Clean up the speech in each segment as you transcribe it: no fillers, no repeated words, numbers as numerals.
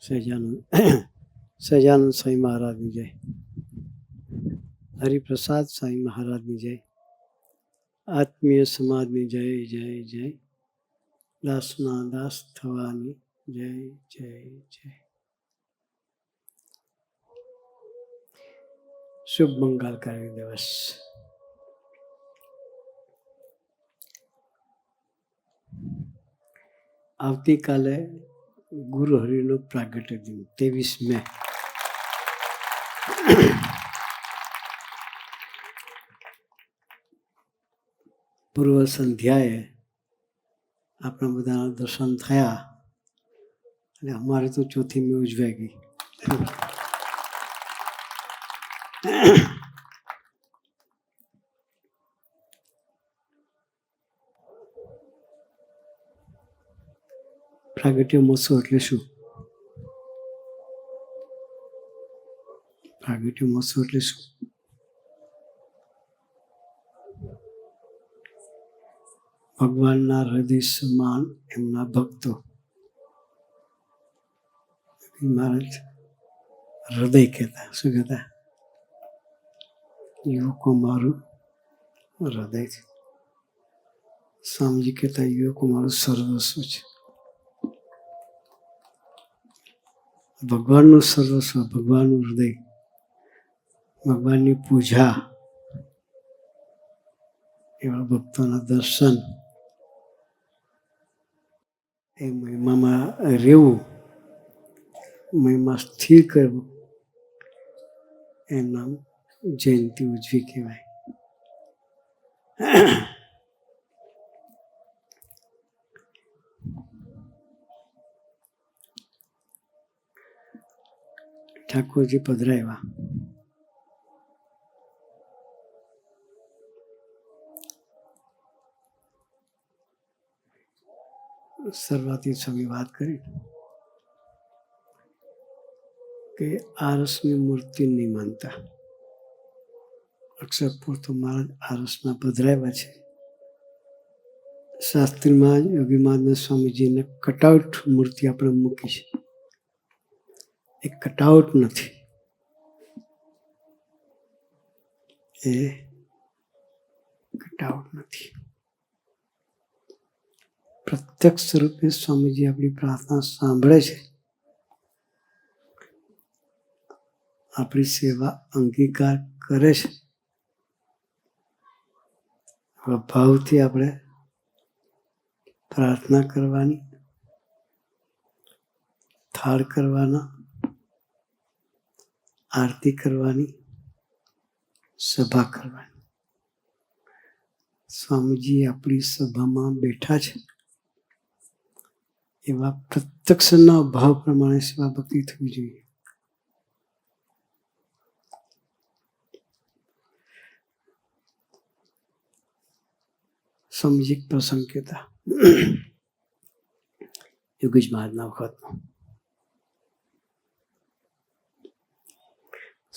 સહજાનંદ સ્વામી મહારાજની જય, હરિપ્રસાદ સ્વામી મહારાજની જય, આત્મીય સમાજની જય જય જય, દાસના દાસ થવાની જય જય જય. શુભ મંગલકારી દિવસ. આવતીકાલે ગુરુ હરિનો પ્રાગટ્ય દિન 23 મે. પૂર્વ સંધ્યાએ આપણા બધાના દર્શન થયા અને અમારે તો ચોથી મે ઉજવાઈ ગઈ. પ્રાગટ્ય મહોત્સવ એટલે શું? પ્રાગટ્ય મહોત્સવ એટલે શું? ભગવાનના હૃદય સમાન એમના ભક્તો. મહારાજ હૃદય કહેતા. શું કહેતા? યુવકો મારું હૃદય છે. સ્વામીજી કહેતા યુવકો મારું સર્વસ્વ છે. ભગવાનનું સર્વસ્વ, ભગવાનનું હૃદય, ભગવાનની પૂજા, એવા ભક્તોના દર્શન, એ મહિમામાં રહેવું, મહિમા સ્થિર કરવું, એમ નામ જયંતિ ઉજવી કહેવાય. ઠાકોરજી પધરાવ્યા. શરૂઆતી સમય વાત કરી કે આરસની મૂર્તિ નહીં માનતા. અક્ષરપુર તો મહારાજ આરસના પધરાવ્યા છે. શાસ્ત્રીમાં યોગીમાનંદ સ્વામીજીને કટઆઉટ મૂર્તિ આપણે મૂકી છે. એ કટઆઉટ નથી, એ કટઆઉટ નથી. પ્રત્યક્ષ રૂપે સ્વામીજી આપણી પ્રાર્થના સાંભળે છે, આપણી સેવા અંગીકાર કરે છે. ભાવથી આપણે પ્રાર્થના કરવાની, થાળ કરવાના, આરતી કરવાની, સભા કરવાની. સ્વામીજી આપણી સભામાં બેઠા છે, એવા પ્રત્યક્ષના ભાવ પ્રમાણે સેવા ભક્તિ થવી જોઈએ. સ્વામીજી પ્રસંગ કહેતા યોગીજ મહારાજના વખતનો.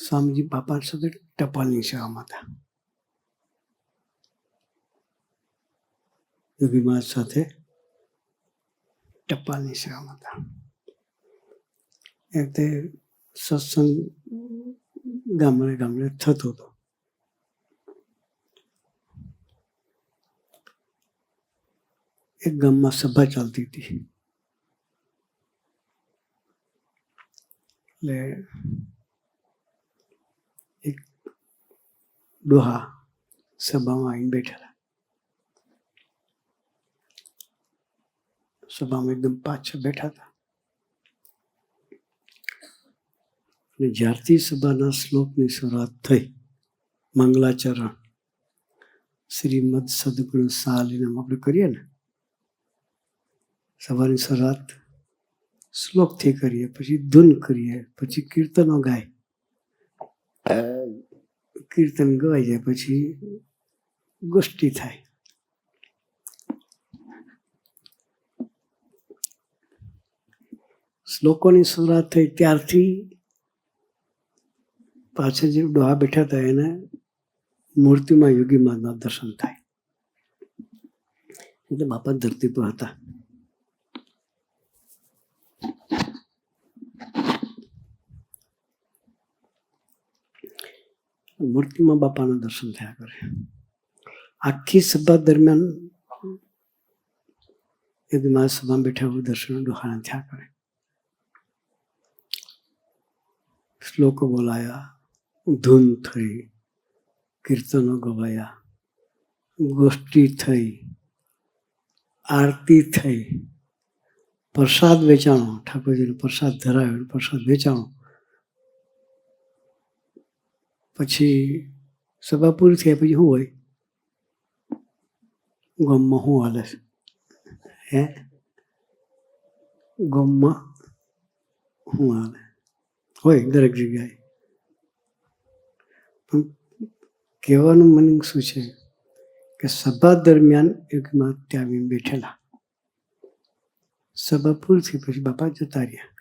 સ્વામીજી બાપા સાથે ટપાલની સેવામાં હતા. યોગી મહારાજ સાથે ટપાલની સેવામાં હતા. એ તે સત્સંગ ગામડે ગામડે થતો હતો. એક ગામમાં સભા ચાલતી હતી. એટલે એક ડોહા સભામાં આવીને બેઠેલા. સભામાં એકદમ પાછળ બેઠા હતા. અને જ્યારથી સભાના શ્લોકની શરૂઆત થઈ, મંગલાચરણ, શ્રીમદ સદગુણ સાલીનામ આપણે કરીએ ને, સભાની શરૂઆત શ્લોકથી કરીએ, પછી ધૂન કરીએ, પછી કીર્તનો ગાય. કીર્તન ગવાઈ જાય પછી ગોષ્ઠી થાય. શ્લોકોની શરૂઆત થઈ ત્યારથી પાછળ જે ડોહા બેઠા હતા એને મૂર્તિમાં યોગી મહારાજના દર્શન થાય. એટલે બાપા ધરતી પર હતા. મૂર્તિમાં બાપાના દર્શન થયા કરે. આખી સભા દરમિયાન એકમાં સભામાં બેઠા એવું દર્શન ડોહાના થયા કરે. શ્લોકો બોલાયા, ધૂન થઈ, કીર્તનો ગવાયા, ગોષ્ઠી થઈ, આરતી થઈ, પ્રસાદ વેચાણો, ઠાકોરજીનો પ્રસાદ ધરાવ્યો, પ્રસાદ વેચાણો. પછી સભા પૂરી થયા પછી શું હોય? ગામમાં શું હાલે છે? હે, ગામમાં શું હાલે હોય દરેક જગ્યાએ. પણ કહેવાનું મિનિંગ શું છે કે સભા દરમિયાન એકમાં ત્યાં બેઠેલા, સભા પૂરી થઈ પછી બાપા જતા રહ્યા.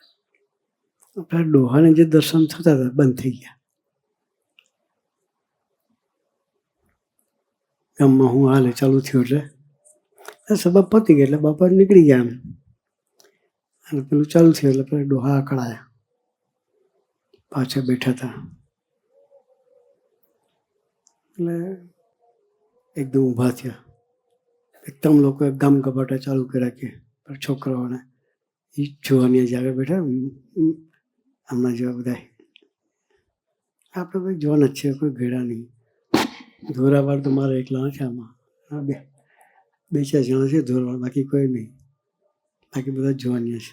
આપણા ડોહાને જે દર્શન થતા હતા બંધ થઈ ગયા. ગામમાં હું હાલે ચાલુ થયું એટલે સભા પતી ગઈ એટલે બાપા નીકળી ગયા એમ. અને પેલું ચાલુ થયું એટલે પેલા ડોહા અકળાયા, પાછા બેઠા હતા. એટલે એકદમ ઊભા થયા. એકદમ લોકોએ ગામ કપાટા ચાલુ કર્યા કે છોકરાઓને એ જોવાની જ આગળ બેઠા હમણાં જેવા બધા. આપણે ભાઈ જોવાના જ છે, કોઈ ઘેડા નહીં. ધોરાવાળ તો મારે એકલા નથી આમાં. હા, બે ચાર જણા છે ધોરાવાળ, બાકી કોઈ નહીં. બાકી બધા જોવાની છે.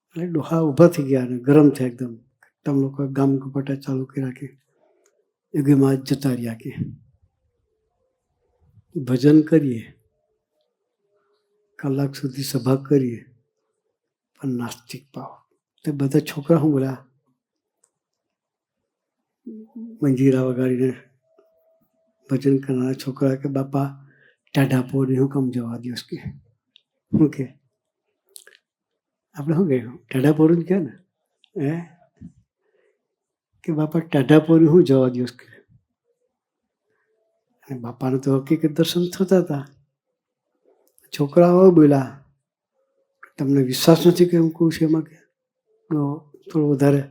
એટલે ડોહા ઊભા થઈ ગયા અને ગરમ થયા એકદમ. તમે લોકો ગામ કપાટા ચાલુ કર્યા કે યુગીમાં જતા રહ્યા કે ભજન કરીએ, કલાક સુધી સભા કરીએ, પણ નાસ્તિક ભાવ. તે બધા છોકરા શું બોલ્યા? મંજીરા વગાડીને ભજન કરનારા છોકરા કે બાપા ટાઢા પોરની હું કમ જવા દિવસ કે શું કે આપણે શું કહ્યું? ટાઢા પોરું જ કહે ને, હે કે બાપા ટાઢા પોરી શું જવા દિવસ કે. અને બાપાને તો હકીકત દર્શન થતા હતા. છોકરાઓ બોલ્યા, તમને વિશ્વાસ નથી કે હું કહું છું એમાં કે થોડું વધારે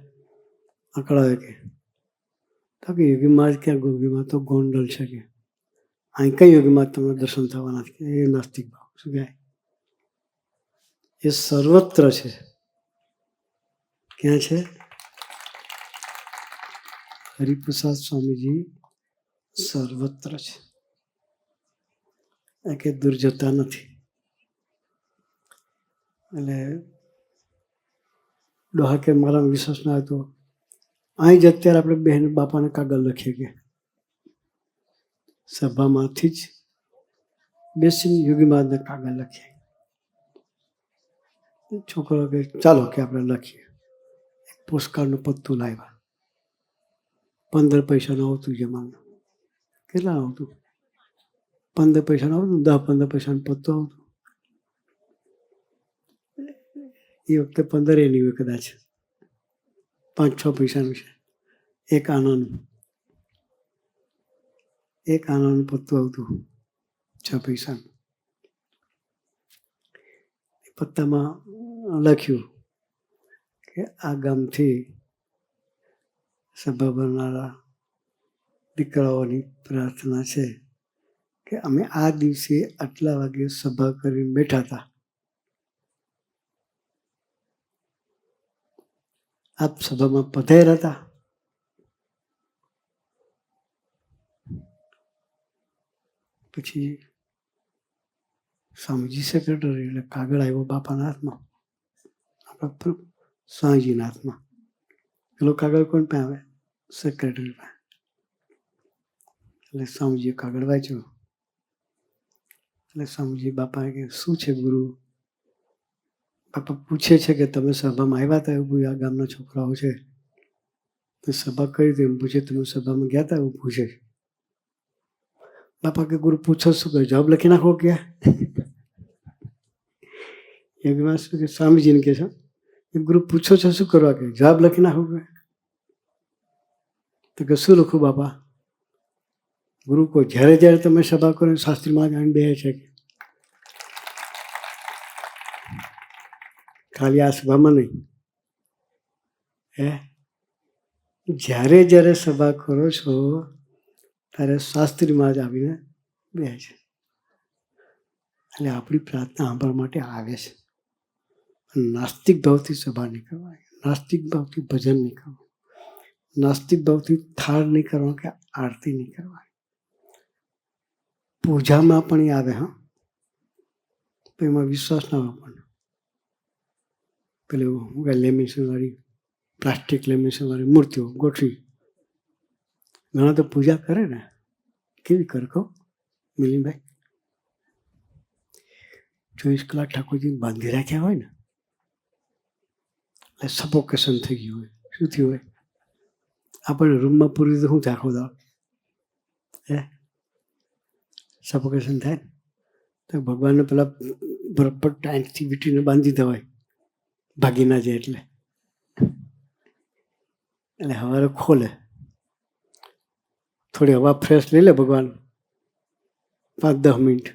અકળાવે કે યોગીમાં જ ક્યાં યોગીમાં તો ગોંડલ છે કે અહીં કઈ યોગીમાં તમને દર્શન થવાના છે. એ નાસ્તિક ભાવ શું કહેવાય? એ સર્વત્ર છે. ક્યાં છે? હરિપ્રસાદ સ્વામીજી સર્વત્ર છે. એ કે દૂર જતા નથી. એટલે ડોહા કે મારા વિશ્વાસ ના હતો, અહીં જ અત્યારે આપણે બહેન બાપાને કાગળ લખીએ કે સભામાંથી જ બેસીને યોગી મહારાજને કાગળ લખીએ. છોકરો કે ચાલો કે આપણે લખીએ. એક પોસ્ટકાર્ડનું પત્તું લાવ્યા. 15 પૈસાનું આવતું જમાનું. કેટલા આવતું? 15 પૈસાનું આવતું, 10-15 પૈસાનું પત્તું આવતું. એ વખતે 15 નહીં હોય કદાચ, 5-6 પૈસાનું છે. એક આનાનું પત્તું આવતું, 6 પૈસાનું. પત્તામાં લખ્યું કે આ ગામથી સભા ભરનારા દીકરાઓની પ્રાર્થના છે કે અમે આ દિવસે આટલા વાગે સભા કરીને બેઠા હતા. આપ સભામાં પધાર્યા હતા. પછી સ્વામીજી સેક્રેટરી એટલે કાગળ આવ્યો બાપાના હાથમાં, આપણા સ્વામીજીના હાથમાં. પેલો કાગળ કોણ પાસે આવે? સેક્રેટરી પાસે. એટલે સ્વામીજીએ કાગળ વાંચ્યો. એટલે સ્વામીજી બાપા કે શું છે ગુરુ? બાપા પૂછે છે કે તમે સભામાં આવ્યા હતા એવું? આ ગામના છોકરાઓ છે તો સભા કરી હતી એમ પૂછે. તમે સભામાં ગયા હતા એવું પૂછે. બાપા કે ગુરુ પૂછો શું કરે? જવાબ લખી નાખો કે એમાં શું કે સ્વામીજીને કહે છે ગુરુ પૂછો છો શું કરવા? કે જવાબ લખી નાખો કે. તો કે શું લખું બાપા? ગુરુ કોઈ જ્યારે જ્યારે તમે સભા કરો શાસ્ત્રીમાં જાણી બે છે કે ખાલી આ સભામાં નહીં, હે જ્યારે જ્યારે સભા કરો છો ત્યારે શાસ્ત્રીમાં જ આવીને બે છે. એટલે આપણી પ્રાર્થના સાંભળવા માટે આવે છે. નાસ્તિક ભાવથી સભા નહીં કરવાની, નાસ્તિક ભાવથી ભજન નહીં કરવાનું, નાસ્તિક ભાવથી થાળ નહીં કરવાનો કે આરતી નહીં કરવાની. પૂજામાં પણ એ આવે. હા, એમાં વિશ્વાસ ના આપવાનો. પેલું લેમિનેશન વાળી, પ્લાસ્ટિક લેમિનેશન વાળી મૂર્તિઓ ગોઠવી. ઘણા તો પૂજા કરે ને, કેવી કરે કહો મિલિનભાઈ? 24 કલાક ઠાકોરજી બાંધી રાખ્યા હોય ને, એટલે સફોકેશન થઈ ગયું હોય. શું થયું હોય? આપણે રૂમમાં પૂરી તો શું થાય આખો દાડો? હે સફોકેશન થાય ને, તો ભગવાનને પેલા બરાબર ટાઈટથી વીટીને બાંધી દેવાય, ભાગી ના જાય એટલે. એટલે સવારે ખોલે, થોડી હવા ફ્રેશ લઈ લે ભગવાન, 5-10 મિનિટ.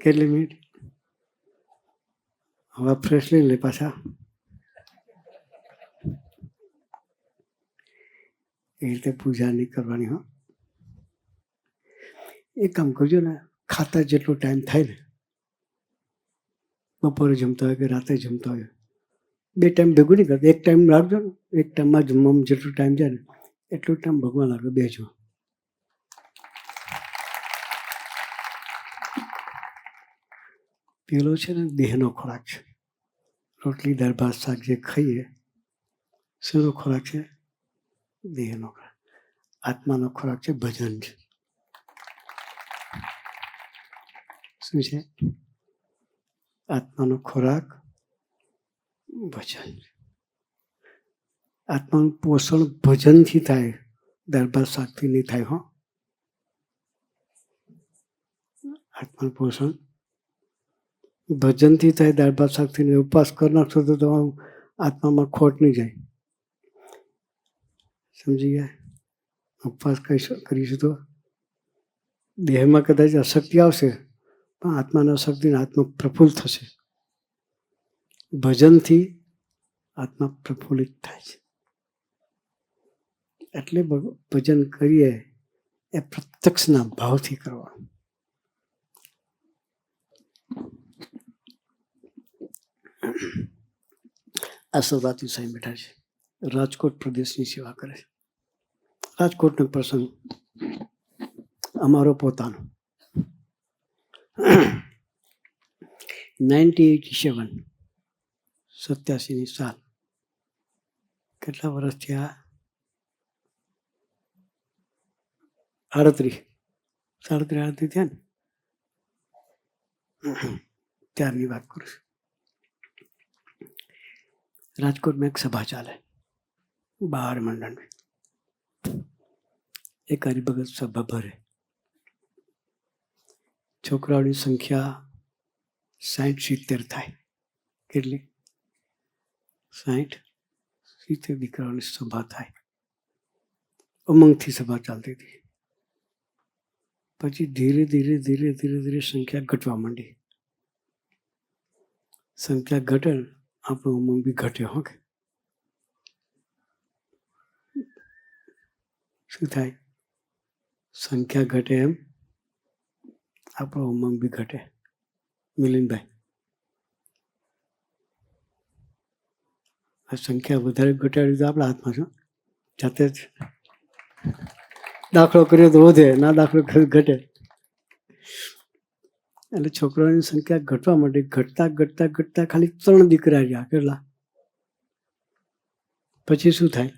કેટલી મિનિટ? હવા ફ્રેશ લઈ લે પાછા. એ રીતે પૂજા નહીં કરવાની. હા, એક કામ કરજો ને, ખાતા જેટલો ટાઈમ થાય ને, બપોરે જમતા હોય કે રાતે જમતા હોય, 2 ટાઈમ ભેગું નહીં કરતા, 1 ટાઈમ રાખજો ને. 1 ટાઈમમાં જમવામાં જેટલો ટાઈમ જાય ને એટલો ટાઈમ ભગવાન આગળ બેસજો. પેલો છે ને દેહનો ખોરાક છે. રોટલી દાળ ભાત શાક જે ખાઈએ, શેનો ખોરાક છે? દેહનો ખોરાક. આત્માનો ખોરાક છે ભજન છે. શું છે? આત્માનો ખોરાક ભજન. આત્માનું પોષણ ભજનથી થાય, દાળ ભાત શાકથી નહીં થાય. હો, આત્માનું પોષણ ભજનથી થાય, દાળ ભાત શાકથી નહીં. ઉપવાસ કરી નાખશો તો તમારું આત્મામાં ખોટ નહીં જાય. સમજી ગયા? ઉપવાસ કરીશું તો દેહમાં કદાચ અશક્તિ આવશે, પણ આત્માની અશક્તિને આત્મા પ્રફુલ્લ થશે. ભજનથી આત્મા પ્રફુલ્લિત થાય છે. એટલે ભજન કરીએ એ પ્રત્યક્ષના ભાવથી કરવાનું. આ સૌરાતી સાંઈ બેઠા છે, રાજકોટ પ્રદેશની સેવા કરે છે. રાજકોટનો પ્રસંગ અમારો પોતાનો. 1987 સાલ. કેટલા વર્ષ થયા? 38 થયા ને, ત્યારની વાત કરું છું. રાજકોટમાં એક સભા ચાલે, 12 મંડળની. એક હરિભગત સભા ભરે. છોકરાઓની સંખ્યા 60-70 થાય. કેટલી? 60-70 દીકરાઓની સભા થાય. ઉમંગથી સભા ચાલતી હતી. પછી ધીરે ધીરે સંખ્યા ઘટવા માંડી. સંખ્યા ઘટે, આપણો ઉમંગ બી ઘટે. હો કે શું થાય? સંખ્યા ઘટે એમ આપણો ઉમંગ બી ઘટે. મિલિનભાઈ, આ સંખ્યા વધારે ઘટાડી તો આપણા હાથમાં છે. જાતે જ દાખલો કર્યો તો વધે, ના દાખલો કર્યો ઘટે. એટલે છોકરાઓની સંખ્યા ઘટવા માંડી. ઘટતા ખાલી 3 દીકરા રહ્યા. કેટલા? પછી શું થાય?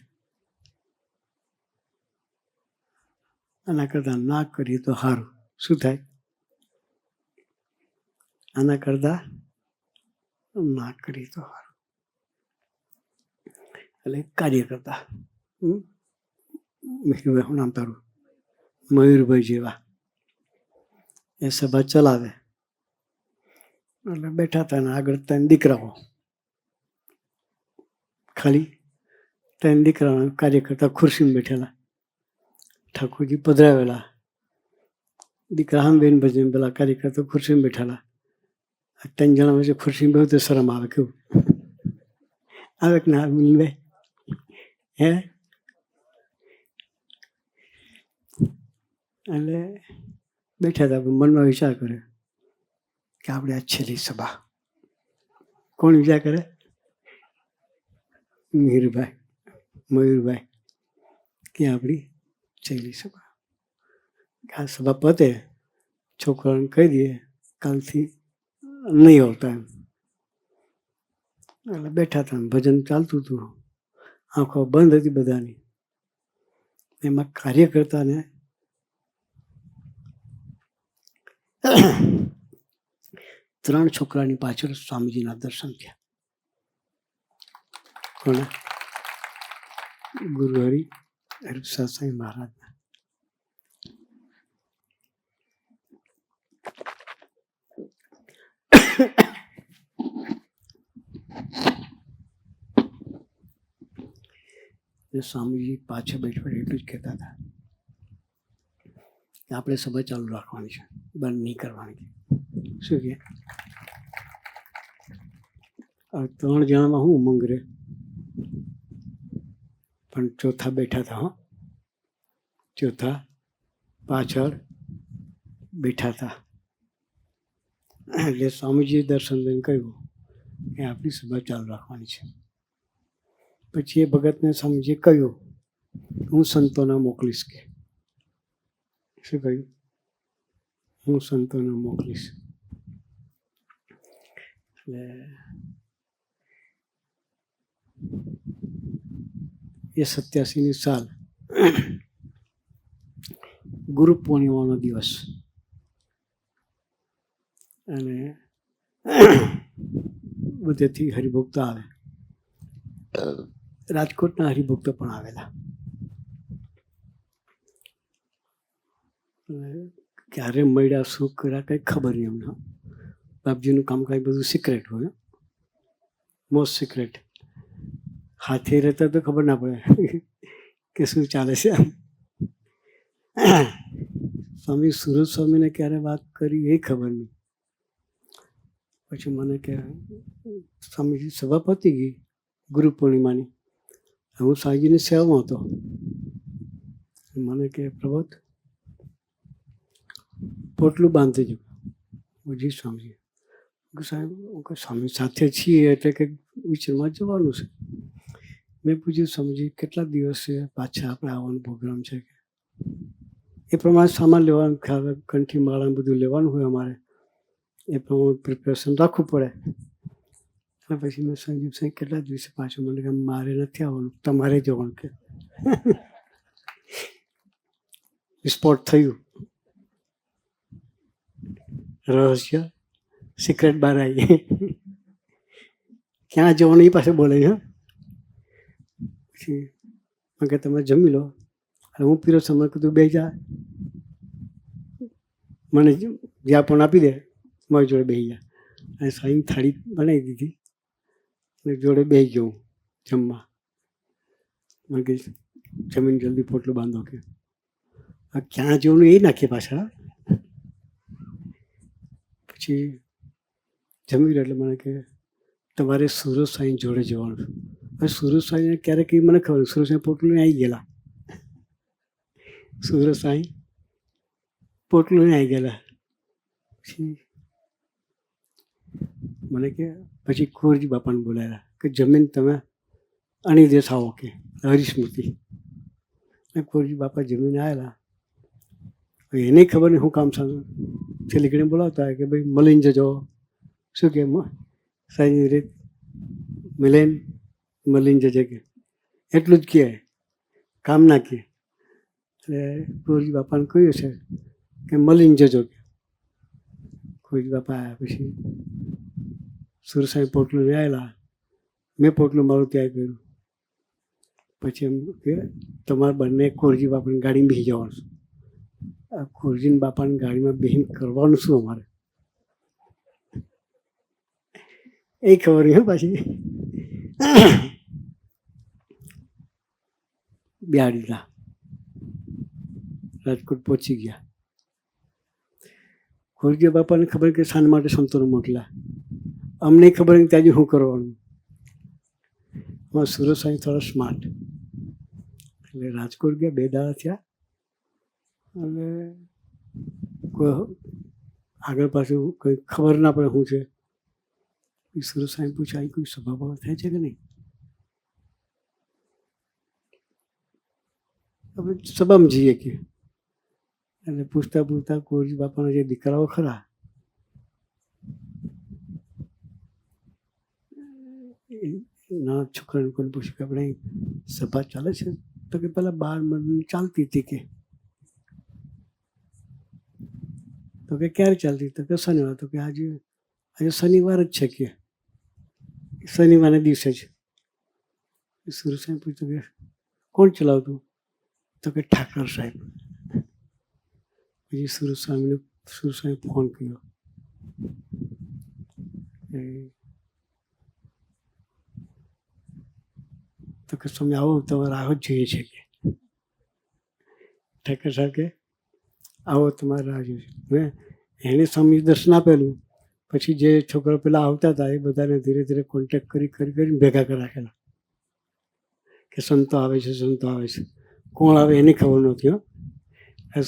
આના કરતા ના કરીએ તો સારું. શું થાય? આના કરતા ના કરીએ તો સારું. એટલે કાર્યકર્તા, શું નામ તારું? મયુરભાઈ જેવા, એ સભા ચલાવે. એટલે બેઠા હતા ને, આગળ 3 દીકરાઓ, ખાલી 3 દીકરાઓ કાર્યકર્તા ખુરશીમાં બેઠેલા. ઠાકોરજી પધરાવેલા. દીકરા આમ બેન ભજન, પેલા કાર્યકર્તા ખુરશીમાં બેઠેલા. 3 જણા વચ્ચે ખુરશીમાં બેહું તો શરમ આવે. કેવું આવે કે ના મિલનભાઈ? હે એટલે બેઠા હતા, મનમાં વિચાર કર્યો કે આપણે આ છેલ્લી સભા. કોણ વિચાર કરે? મયુરભાઈ કે આપણી છેલ્લી સભા. આ સભા પતે, છોકરાઓને કહી દઈએ કાલથી નહીં આવતા એમ. એટલે બેઠા હતા, ભજન ચાલતું હતું, આંખો બંધ હતી બધાની. એમાં કાર્યકર્તાને 3 છોકરાની પાછળ સ્વામીજીના દર્શન થયા. કોના? ગુરુ હરિ સાંઈ મહારાજના. સ્વામીજી પાછળ બેઠા એટલું જ કહેતા હતા કે આપણે સભા ચાલુ રાખવાની છે, બંધ નહીં કરવાની. શું કે 3 જણામાં હું ઉમંગ રહે, પણ ચોથા બેઠા હતા. ચોથા પાછળ બેઠા હતા. એટલે સ્વામીજીએ દર્શન દઈને કહ્યું કે આપણી સભા ચાલુ રાખવાની છે. પછી એ ભગતને સ્વામીજીએ કહ્યું હું સંતોને મોકલીશ. કે શું કહ્યું? હું સંતોને મોકલીશ. એટલે એ 87ની સાલ ગુરુ પૂર્ણિમાનો દિવસ, અને બધેથી હરિભક્તો આવે. રાજકોટના હરિભક્તો પણ આવેલા. ક્યારે મળ્યા, શું કર્યા, કંઈ ખબર નહીં એમને. બાપજીનું કામકાજ બધું સિક્રેટ હોય, મોસ્ટ સિક્રેટ. હાથે રહેતા તો ખબર ના પડે કે શું ચાલે છે. સ્વામી સુરત સ્વામીને ક્યારે વાત કરી એ ખબર નહીં. પછી મને કે સ્વામીજી સભા પતી ગઈ ગુરુ પૂર્ણિમાની, હું સાંઈજીની સેવામાં હતો. મને કે પ્રભત પોટલું બાંધજો. જી સ્વામીજી. સાહેબ સ્વામી સાથે છીએ એટલે કે વિચારમાં જવાનું છે. મેં પૂછ્યું સ્વામીજી કેટલા દિવસે પાછા આપણે આવવાનો પ્રોગ્રામ છે? કે એ પ્રમાણે સામાન લેવાનું, ખ્યાલ કંઠી માળા બધું લેવાનું હોય અમારે, એ પ્રમાણે પ્રિપેરેશન રાખવું પડે. અને પછી મેં સંજીવ સાહેબ કેટલા દિવસે પાછું? મને કે મારે નથી આવવાનું, તમારે જવાનું. કે સ્પોટ થયું, રહસ્ય સિક્રેટ બહાર આવી. ક્યાં જવાનું એ પાસે બોલે. પછી કે તમે જમી લો, હું પીરો સમય કીધું બે જા, મને જ્યાં પણ આપી દે, મારી જોડે બેસી જા. અને સાંઈ થાળી બનાવી દીધી અને જોડે બેસી ગયો જમવા. મને કે જમીન જલ્દી પોટલું બાંધો. કે ક્યાં જવાનું એ નાખીએ પાછા. પછી જમી એટલે મને કે તમારે સુરત સાંઈ જોડે જવાનું. હવે સુરત સાંઈને ક્યારેક એ મને ખબર, સુરત સાંઈ પોટલું આવી ગયેલા. સુરત સાંઈ પોટલું આવી ગયેલા. પછી મને કે પછી કુંવરજી બાપાને બોલાવ્યા કે જમીન તમે અણી દેશ આવો. કે હરિસ્મૃતિ. કુંવરજી બાપા જમીને આવેલા. એને ખબર નહીં હું કામ સારું. છેલ્લી ઘડી બોલાવતા હોય કે ભાઈ મળીને જજો. શું કે સાંઈની રીત મળીને જજે. કે એટલું જ કહે, કામ ના કહે. એટલે કુંવરજી બાપાને કહ્યું છે કે મળીને જજો. કે કુંવરજી બાપા આવ્યા. પછી સુર સાંઈ પોટલું આવેલા. મેં પોટલું મારું ત્યાં કર્યું. પછી એમ કે તમારે બંને કુંવરજી બાપાની ગાડીમાં બેસી જવાનું. આ કુંવરજી બાપાની ગાડીમાં બેસીને કરવાનું શું અમારે? એ ખબર નહીં. પાછી બિહાડીલા રાજકોટ પહોંચી ગયા. કુંવરજી બાપાને ખબર કે શાન માટે સંતોને મોકલ્યા. અમને ખબર નહીં ત્યાં શું કરવાનું. સુરત સાંઈ થોડા સ્માર્ટ, એટલે રાજકોટ ગયા 2 દાડા થયા, અને કોઈ આગળ પાછું કંઈ ખબર ના પડે શું છે. સુરત સાંઈ પૂછે, અહીં કોઈ સભા બભા થાય છે કે નહીં? આપણે સભામાં જઈએ કે, એટલે પૂછતા પૂછતા કોરી બાપાના જે દીકરાઓ ખરા નાના છોકરાને કોઈને પૂછ્યું કે આપણે સભા ચાલે છે? તો કે પેલા 12 મંડળની ચાલતી હતી કે. તો કે ક્યારે ચાલતી? તો કે શનિવાર. તો કે આજે શનિવાર જ છે કે, શનિવારના દિવસે જ. સુરત સાહેબ પૂછ્યું કે કોણ ચલાવતું? તો કે ઠાકર સાહેબ. પછી સુરત સાહેબ ફોન કર્યો, તો કે તમે આવો, તમારે રાહ જ જોઈએ છે કે. ઠાકર સાહેબ કે આવો, તમારે રાહ જોઈએ છે. એને સ્વામી દર્શન આપેલું. પછી જે છોકરા પેલા આવતા હતા એ બધાને ધીરે ધીરે કોન્ટેક્ટ કરીને ભેગા કરી રાખેલા કે સંતો આવે છે, સંતો આવે છે. કોણ આવે એની ખબર નહોતી.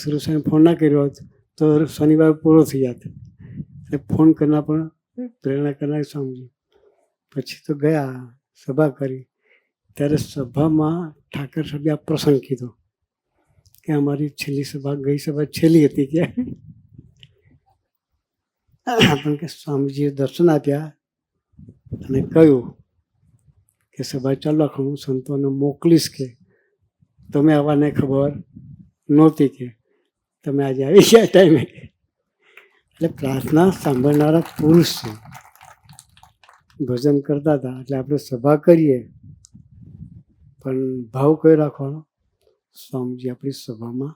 સુરત સાહેબ ફોન ના કર્યો હોત તો શનિવાર પૂરો થઈ જાત. ફોન કરનાર પણ પ્રેરણા કરનાર સ્વામીજી. પછી તો ગયા, સભા કરી. ત્યારે સભામાં ઠાકર સાહેબે આ પ્રસંગ કીધો કે અમારી છેલ્લી સભા, ગઈ સભા છેલ્લી હતી કે, પણ કે સ્વામીજીએ દર્શન આપ્યા અને કહ્યું કે સભા ચાલુ રાખો, હું સંતોને મોકલીશ કે તમે આવવાને ખબર નહોતી કે તમે આજે આવી ગયા ટાઈમે. એટલે પ્રાર્થના સાંભળનારા પુરુષ છે, ભજન કરતા હતા. એટલે આપણે સભા કરીએ પણ ભાવ કયો રાખવાનો? સ્વામીજી આપણી સભામાં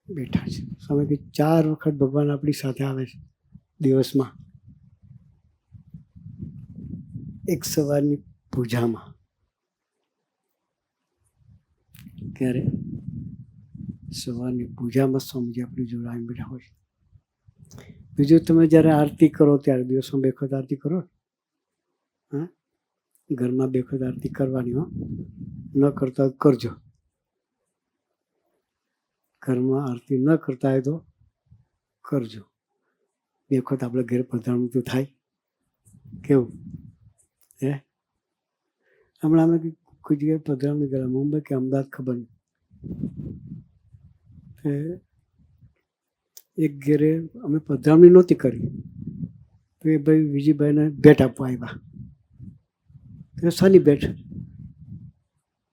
બેઠા છે. સ્વામી કે 4 વખત ભગવાન આપણી સાથે આવે છે દિવસમાં. એક સવારની પૂજામાં, ત્યારે સવારની પૂજામાં સ્વામીજી આપણી જોડે આવીને બેઠા હોય. બીજું, તમે જ્યારે આરતી કરો ત્યારે દિવસમાં 2 વખત આરતી કરો. હા, ઘરમાં 2 વખત આરતી કરવાની. હો, ન કરતા કરજો. ઘરમાં આરતી ન કરતા હોય તો કરજો. 2 વખત આપણે ઘરે પધરામણી તો થાય. કેવું હે? હમણાં અમે કોઈ જગ્યાએ પધરામણી કર્યા, મુંબઈ કે અમદાવાદ ખબર નહીં. એક ઘેરે અમે પધરામણી નહોતી કરી તો એ ભાઈ વિજયભાઈને ભેટ આપવા આવ્યા. તો શાની ભેટ?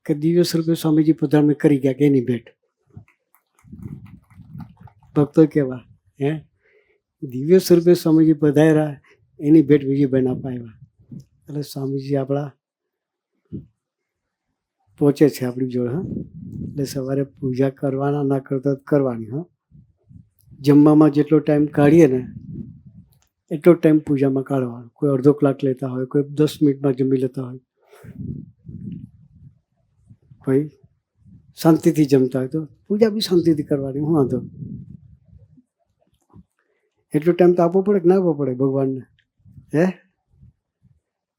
કે દિવ્ય સ્વરૂપે સ્વામીજી પધરામણી કરી ગયા કે એની ભેટ. ભક્તો કેવા હે? દિવ્ય સ્વરૂપે સ્વામીજી પધાર્યા એની ભેટ વિજયભાઈને આપવા આવ્યા. એટલે સ્વામીજી આપણા પહોંચે છે આપણી જોડે. હા, એટલે સવારે પૂજા કરવાના, ના કરતા કરવાની. હા, જમવામાં જેટલો ટાઈમ કાઢીએ ને એટલો ટાઈમ પૂજામાં કાઢવાનો. કોઈ અડધો કલાક લેતા હોય, કોઈ 10 મિનિટમાં જમી લેતા હોય, કોઈ શાંતિથી જમતા હોય તો પૂજા બી શાંતિથી કરવાની. હું વાંધો? એટલો ટાઈમ તો આપવો પડે કે ના આપવો પડે ભગવાનને? હે?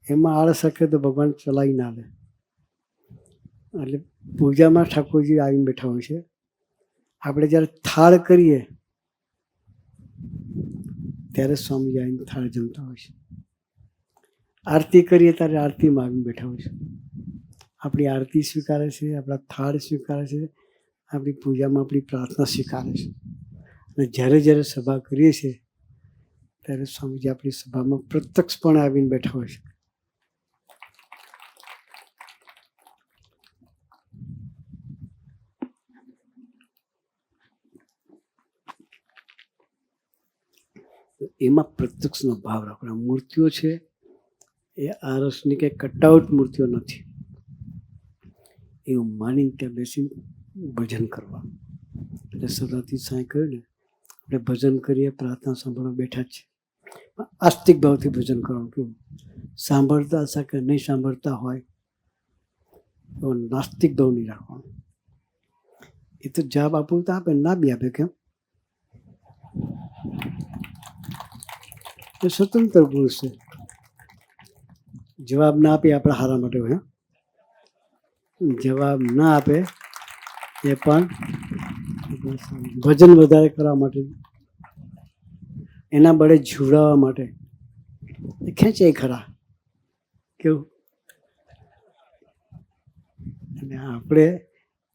એમાં આળસ રાખે તો ભગવાન ચલાવી ના લે. એટલે પૂજામાં ઠાકોરજી આવીને બેઠા હોય છે. આપણે જ્યારે થાળ કરીએ ત્યારે સ્વામી આવીને થાળ જમતા હોય છે. આરતી કરીએ ત્યારે આરતીમાં આવીને બેઠા હોય છે. આપણી આરતી સ્વીકારે છે, આપણા થાળ સ્વીકારે છે, આપણી પૂજામાં આપણી પ્રાર્થના સ્વીકારે છે. અને જ્યારે જ્યારે સભા કરીએ છીએ ત્યારે સ્વામીજી આપણી સભામાં પ્રત્યક્ષપણે આવીને બેઠા હોય છે. એમાં પ્રત્યક્ષનો ભાવ રાખવાનો. મૂર્તિઓ છે એ આરસની કે કટઆઉટ મૂર્તિઓ નથી. એવું માનીને ત્યાં બેસીને ભજન કરવા. એટલે સરળથી સાંઈ કહ્યું ને, આપણે ભજન કરીએ, પ્રાર્થના સાંભળવા બેઠા જ છે. આસ્તિક ભાવથી ભજન કરવાનું. કેવું? સાંભળતા હશે કે નહીં સાંભળતા હોય એવો નાસ્તિક ભાવ નહીં રાખવાનો. એ તો જવાબ આપવું તો આપે, ના બી આપે. કેમ? એ સ્વતંત્ર પુરુષ છે. જવાબ ના આપે આપણા હારા માટે હોય. જવાબ ના આપે એ પણ વજન વધારે કરવા માટે, એના બળે ઝુલાવવા માટે એ ખેંચે ખરા. કેવું? અને આપણે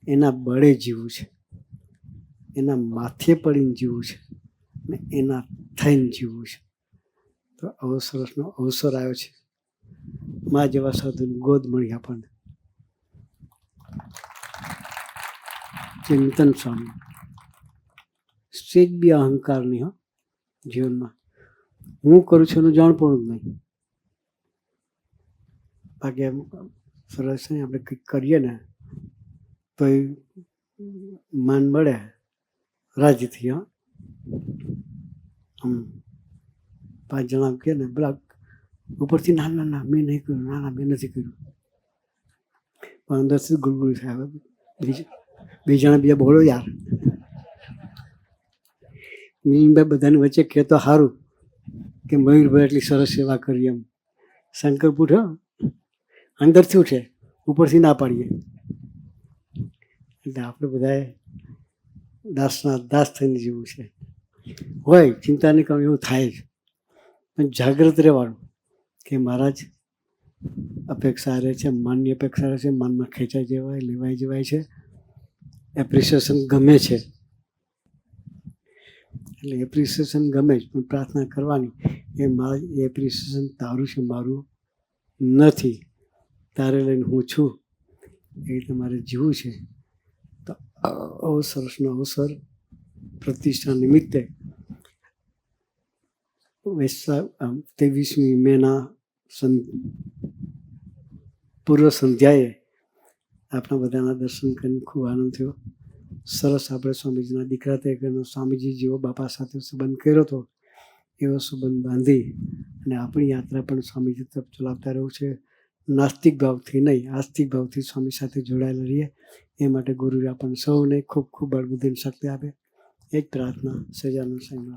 એના બળે જીવવું છે, એના માથે પડીને જીવવું છે ને એના થઈને જીવવું છે. તો આવો સરસનો અવસર આવ્યો છે. મા જેવા સાધુની ગોદ મળી આપણને. ચિંતન સ્વામી સેજ બી અહંકાર નહીં હો જીવનમાં. હું કરું છું એનું જાણપણું જ નહીં. બાકી એમ સરસ નહીં, આપણે કંઈક કરીએ ને તો એ મન મળે રાજીથી. હા, 5 જણા કહે ને પેલા ઉપરથી ના ના ના મેં નહીં કર્યું, ના ના મેં નથી કર્યું, પણ અંદરથી ગુલગુલ થાય. બે જણા બીજા બોલો યાર, મિલિનભાઈ બધાની વચ્ચે કહેતો સારું કે મયુરભાઈ એટલી સરસ સેવા કરી. એમ શંકર પૂછો અંદરથી ઉઠે, ઉપરથી ના પાડીએ. એટલે આપણે બધાએ દાસના દાસ થઈને જીવવું છે. હોય ચિંતા નહીં કરવાની, એવું થાય જ, પણ જાગૃત રહેવાનું કે મહારાજ અપેક્ષા રહે છે, મનની અપેક્ષા રહે છે, મનમાં ખેંચાઈ જવાય, લેવાઈ જવાય છે, એપ્રિસિએશન ગમે છે. એટલે એપ્રિસિએશન ગમે જ, પણ પ્રાર્થના કરવાની એ મારા એપ્રિસિએશન તારું છે, મારું નથી. તારે લઈને હું છું, એ રીતે મારે જીવવું છે. તો અવસરનો અવસર પ્રતિષ્ઠા નિમિત્તે 23મી મેના પૂર્વ સંધ્યાએ આપણા બધાના દર્શન કરીને ખૂબ આનંદ થયો. સરસ આપણે સ્વામીજીના દીકરા તરીકેનો સ્વામીજી જેવો બાપા સાથે સંબંધ કર્યો હતો એવો સંબંધ બાંધી અને આપણી યાત્રા પણ સ્વામીજી તરફ ચલાવતા રહેવું છે. નાસ્તિક ભાવથી નહીં, આસ્તિક ભાવથી સ્વામી સાથે જોડાયેલા રહીએ એ માટે ગુરુએ આપણને સૌને ખૂબ ખૂબ બળબુદ્ધિની શક્તિ આપે. એક પ્રાર્થના સજાનંદ સ્વામી.